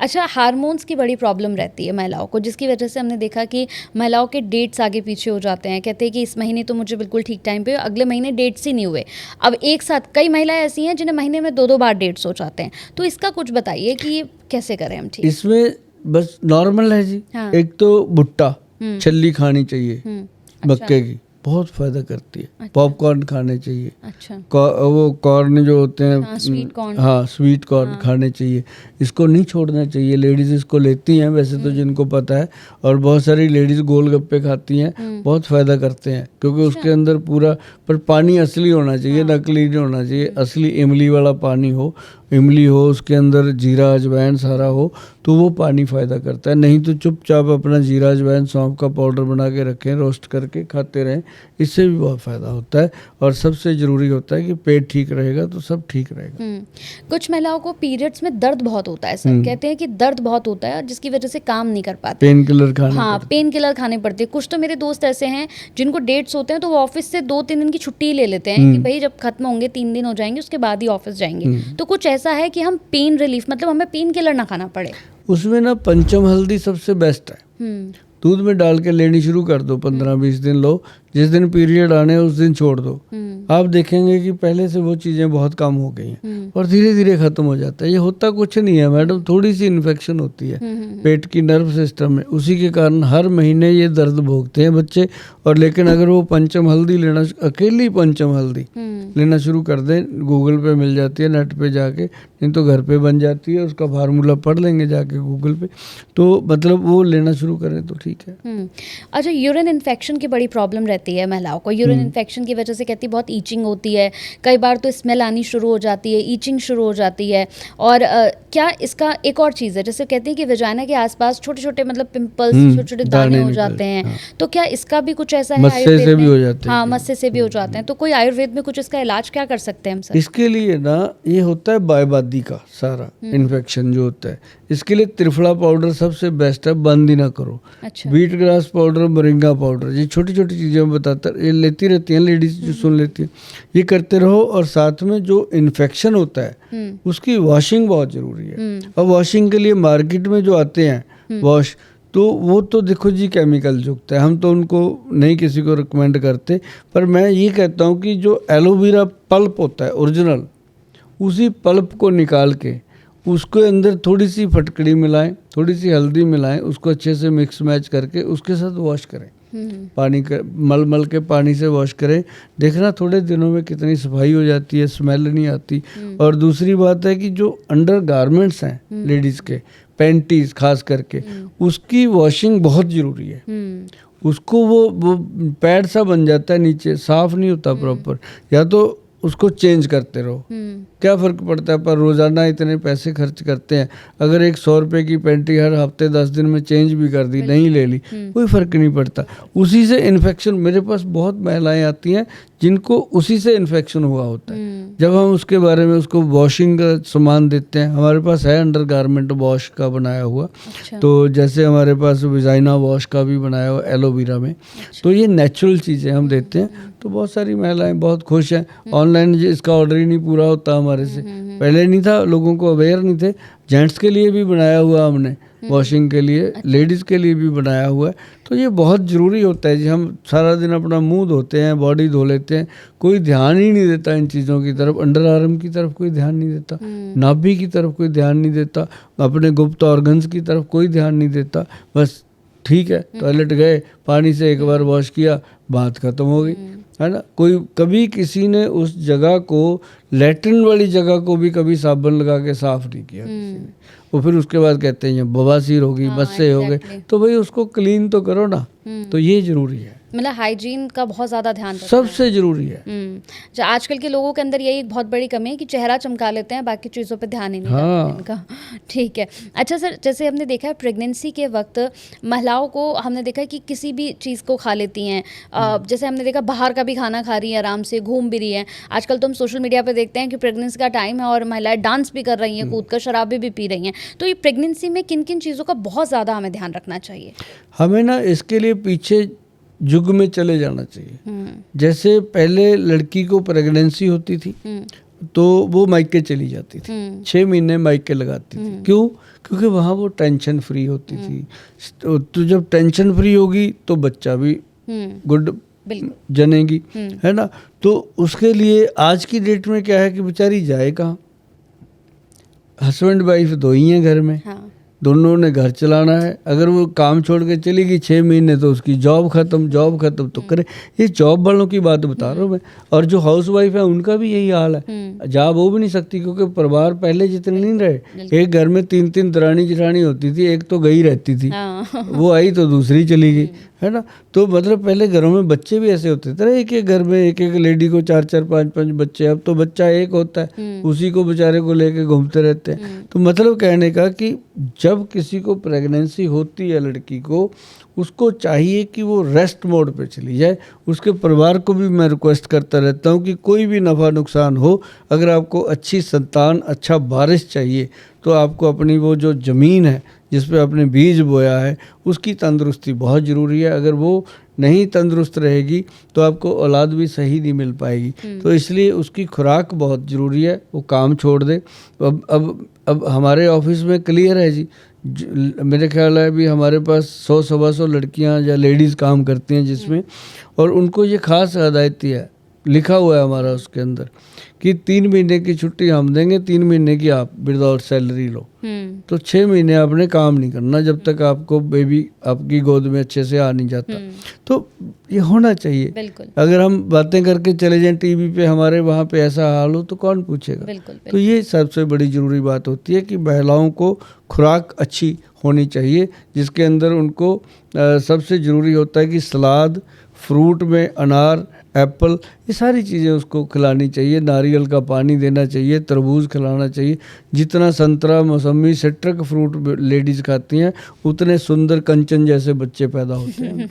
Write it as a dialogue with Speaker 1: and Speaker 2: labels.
Speaker 1: अच्छा, हार्मोन्स की बड़ी प्रॉब्लम रहती है महिलाओं को, जिसकी वजह से हमने देखा कि महिलाओं के डेट्स आगे पीछे हो जाते हैं। कहते हैं कि इस महीने तो मुझे बिल्कुल ठीक टाइम पे, अगले महीने डेट्स ही नहीं हुए। अब एक साथ कई महिलाएं ऐसी हैं जिन्हें महीने में 2-2 बार डेट्स हो जाते हैं। तो इसका कुछ बताइए कि ये कैसे करें हम ठीक?
Speaker 2: इसमें बस नॉर्मल है जी।
Speaker 1: हाँ।
Speaker 2: एक तो भुट्टा छल्ली खानी चाहिए
Speaker 1: अच्छा।
Speaker 2: मक्के की, बहुत फायदा करती है।
Speaker 1: अच्छा।
Speaker 2: पॉपकॉर्न खाने चाहिए।
Speaker 1: अच्छा।
Speaker 2: वो कॉर्न जो होते हैं,
Speaker 1: हाँ, स्वीट कॉर्न।
Speaker 2: हाँ स्वीट कॉर्न
Speaker 1: हाँ।
Speaker 2: खाने चाहिए। इसको नहीं छोड़ना चाहिए। लेडीज़ इसको लेती हैं वैसे तो, जिनको पता है, और बहुत सारी लेडीज़ गोलगप्पे खाती हैं, बहुत फ़ायदा करते हैं क्योंकि उसके अंदर पूरा, पर पानी असली होना चाहिए, नकली नहीं होना चाहिए। असली इमली वाला पानी हो, इमली हो, उसके अंदर जीरा अजवाइन सारा हो, तो वो पानी फ़ायदा करता है। नहीं तो चुपचाप अपना जीरा अजवाइन सौंफ का पाउडर बना के रखें, रोस्ट करके खाते रहें, इससे भी बहुत फ़ायदा होता है। और सबसे ज़रूरी होता है कि पेट ठीक रहेगा तो सब ठीक रहेगा।
Speaker 1: कुछ महिलाओं को पीरियड्स में दर्द बहुत होता है सर, कहते हैं कि दर्द बहुत होता है जिसकी वजह से काम नहीं कर पाते।
Speaker 2: पेन किलर खाने
Speaker 1: हाँ,
Speaker 2: पड़ते।
Speaker 1: पेन किलर खाने पड़ते हैं। कुछ तो मेरे दोस्त ऐसे हैं जिनको डेट्स होते हैं तो वो ऑफिस से 2-3 दिन की छुट्टी ही ले लेते हैं कि भाई जब खत्म होंगे 3 दिन हो जाएंगे उसके बाद ही ऑफिस जाएंगे। तो कुछ ऐसा है कि हम पेन रिलीफ, मतलब हमें पेन किलर ना खाना पड़े।
Speaker 2: उसमें ना पंचम हल्दी सबसे बेस्ट है। दूध में डाल के लेनी शुरू कर दो, 15-20 दिन लो, जिस दिन पीरियड आने उस दिन छोड़ दो। आप देखेंगे कि पहले से वो चीज़ें बहुत कम हो गई हैं और धीरे धीरे ख़त्म हो जाता है। ये होता कुछ नहीं है मैडम, थोड़ी सी इन्फेक्शन होती है पेट की नर्व सिस्टम में, उसी के कारण हर महीने ये दर्द भोगते हैं बच्चे। और लेकिन अगर वो पंचम हल्दी लेना, अकेली पंचम हल्दी लेना शुरू कर दें, गूगल पे मिल जाती है, नेट पे जाके, नहीं तो घर पे बन जाती है, उसका फार्मूला पढ़ लेंगे जाके गूगल पे, तो मतलब वो लेना शुरू करें तो ठीक है।
Speaker 1: अच्छा, यूरिन इन्फेक्शन की बड़ी प्रॉब्लम रहती है महिलाओं को। यूरिन इन्फेक्शन की वजह से कहती है बहुत ईचिंग होती है, कई बार तो स्मेल आनी शुरू हो जाती है, ईचिंग शुरू हो जाती है। और क्या इसका एक और चीज़ है, जैसे कहते हैं कि वजाइना के आसपास छोटे छोटे मतलब पिंपल्स, छोटे छोटे दाने हो जाते हैं। हाँ। तो क्या इसका भी कुछ ऐसा है
Speaker 2: आयुर्वेद से भी हो जाते हैं?
Speaker 1: हाँ, मस्से से भी हो जाते हैं। तो कोई आयुर्वेद में कुछ इसका इलाज क्या कर सकते हैं हम सर?
Speaker 2: इसके लिए ना ये होता है बायबादी का सारा इन्फेक्शन जो होता है, इसके लिए त्रिफला पाउडर सबसे बेस्ट है, बंद ही ना करो।
Speaker 1: अच्छा।
Speaker 2: Beet grass powder, moringa powder, ये छोटी छोटी चीज़ें बताता, ये लेती रहती हैं लेडीज जो सुन लेती हैं, ये करते रहो। और साथ में जो इन्फेक्शन होता है उसकी वॉशिंग बहुत ज़रूरी है। और वॉशिंग के लिए मार्केट में जो आते हैं वॉश, तो वो तो देखो जी केमिकल युक्त है, हम तो उनको नहीं किसी को रिकमेंड करते। पर मैं ये कहता हूँ कि जो एलोवेरा पल्प होता है ओरिजिनल, उसी पल्प को निकाल के उसके अंदर थोड़ी सी फटकड़ी मिलाएं, थोड़ी सी हल्दी मिलाएं, उसको अच्छे से मिक्स मैच करके उसके साथ वॉश करें। पानी का मल के पानी से वॉश करें, देखना थोड़े दिनों में कितनी सफाई हो जाती है, स्मेल नहीं आती। और दूसरी बात है कि जो अंडर गारमेंट्स हैं लेडीज़ के, पैंटीज खास करके, उसकी वॉशिंग बहुत ज़रूरी है। उसको वो पैड सा बन जाता है नीचे, साफ़ नहीं होता प्रॉपर, या तो उसको चेंज करते रहो, क्या फ़र्क पड़ता है। पर रोज़ाना इतने पैसे खर्च करते हैं, अगर एक 100 रुपये की पैंटी हर हफ्ते 10 दिन में चेंज भी कर दी, नहीं ले ली, कोई फ़र्क नहीं पड़ता। उसी से इन्फेक्शन, मेरे पास बहुत महिलाएं आती हैं जिनको उसी से इन्फेक्शन हुआ होता है। जब हम उसके बारे में उसको वॉशिंग का सामान देते हैं, हमारे पास है अंडर गारमेंट वॉश का बनाया हुआ। अच्छा। तो जैसे हमारे पास वजाइना वॉश का भी बनाया हुआ एलोवेरा में। अच्छा। तो ये नेचुरल चीज़ें हम देते हैं, तो बहुत सारी महिलाएं बहुत खुश हैं। ऑनलाइन इसका ऑर्डर ही नहीं पूरा होता हमारे से, पहले नहीं था, लोगों को अवेयर नहीं थे। जेंट्स के लिए भी बनाया हुआ हमने वॉशिंग के लिए। अच्छा। लेडीज़ के लिए भी बनाया हुआ है। तो ये बहुत ज़रूरी होता है जी। हम सारा दिन अपना मुंह धोते हैं, बॉडी धो लेते हैं, कोई ध्यान ही नहीं देता इन चीज़ों की तरफ, अंडर आर्म की तरफ कोई ध्यान नहीं देता, नाभि की तरफ कोई ध्यान नहीं देता, अपने गुप्त ऑर्गन्स की तरफ कोई ध्यान नहीं देता। बस ठीक है, टॉयलेट गए, पानी से एक बार वॉश किया, बात खत्म हो गई, है ना। कोई कभी किसी ने उस जगह को, लैट्रिन वाली जगह को भी कभी साबुन लगा के साफ नहीं किया किसी ने। वो फिर उसके बाद कहते हैं ये बवासीर होगी, मस्से हो गए, तो भाई उसको क्लीन तो करो ना। तो ये जरूरी है,
Speaker 1: मतलब हाइजीन का बहुत ज़्यादा ध्यान रखना
Speaker 2: सबसे ज़रूरी है।
Speaker 1: जो आजकल के लोगों के अंदर यही एक बहुत बड़ी कमी है कि चेहरा चमका लेते हैं, बाकी चीज़ों पे ध्यान ही नहीं देते इनका। ठीक है। अच्छा सर, जैसे हमने देखा है प्रेगनेंसी के वक्त महिलाओं को, हमने देखा है कि किसी भी चीज़ को खा लेती हैं। जैसे हमने देखा बाहर का भी खाना खा रही है, आराम से घूम भी रही हैं। आजकल तो हम सोशल मीडिया पर देखते हैं कि प्रेगनेंसी का टाइम है और महिलाएं डांस भी कर रही हैं, कूद कर शराबी भी पी रही हैं। तो ये प्रेगनेंसी में किन किन चीज़ों का बहुत ज़्यादा हमें ध्यान रखना चाहिए?
Speaker 2: हमें ना इसके लिए पीछे युग में चले जाना चाहिए। जैसे पहले लड़की को प्रेगनेंसी होती थी, तो वो मायके चली जाती थी, 6 महीने मायके लगाती थी। क्यों? क्योंकि वहाँ वो टेंशन फ्री होती थी। तो जब टेंशन फ्री होगी तो बच्चा भी गुड जनेगी, है ना। तो उसके लिए आज की डेट में क्या है कि बेचारी जाए कहाँ, हस्बैंड वाइफ दो ही हैं घर में, दोनों ने घर चलाना है। अगर वो काम छोड़ के चली गई 6 महीने तो उसकी जॉब खत्म तो करे। ये जॉब वालों की बात बता रहा हूँ मैं। और जो हाउस वाइफ है उनका भी यही हाल है, जा वो भी नहीं सकती क्योंकि परिवार पहले जितने नहीं रहे। एक घर में 3-3 दरानी जेठानी होती थी, एक तो गई रहती थी, वो आई तो दूसरी चली गई, है ना। तो मतलब पहले घरों में बच्चे भी ऐसे होते थे, एक एक घर में एक एक लेडी को 4-4 5-5 बच्चे। अब तो बच्चा एक होता है, उसी को बेचारे को लेके घूमते रहते हैं। तो मतलब कहने का कि जब किसी को प्रेगनेंसी होती है लड़की को, उसको चाहिए कि वो रेस्ट मोड पे चली जाए। उसके परिवार को भी मैं रिक्वेस्ट करता रहता हूँ कि कोई भी नफ़ा नुकसान हो, अगर आपको अच्छी संतान, अच्छा बारिश चाहिए तो आपको अपनी वो जो ज़मीन है जिस पे आपने बीज बोया है उसकी तंदुरुस्ती बहुत ज़रूरी है। अगर वो नहीं तंदुरुस्त रहेगी तो आपको औलाद भी सही नहीं मिल पाएगी। तो इसलिए उसकी खुराक बहुत ज़रूरी है, वो काम छोड़ दे। अब हमारे ऑफिस में क्लियर है जी, मेरे ख्याल है अभी हमारे पास 100-125 लड़कियां या लेडीज़ काम करती हैं जिसमें, और उनको ये खास हदायत है, लिखा हुआ है हमारा उसके अंदर कि 3 महीने की छुट्टी हम देंगे, 3 महीने की आप विदाउट सैलरी लो। तो 6 महीने आपने काम नहीं करना जब तक आपको बेबी आपकी गोद में अच्छे से आ नहीं जाता। तो ये होना चाहिए। अगर हम बातें करके चले जाएं टीवी पे, हमारे वहाँ पे ऐसा हाल हो तो कौन पूछेगा। तो ये सबसे बड़ी ज़रूरी बात होती है कि महिलाओं को खुराक अच्छी होनी चाहिए, जिसके अंदर उनको सबसे ज़रूरी होता है कि सलाद, फ्रूट में अनार, एप्पल, ये सारी चीज़ें उसको खिलानी चाहिए। नारियल का पानी देना चाहिए, तरबूज खिलाना चाहिए। जितना संतरा, मौसमी, सिट्रिक फ्रूट लेडीज़ खाती हैं उतने सुंदर कंचन जैसे बच्चे पैदा होते हैं।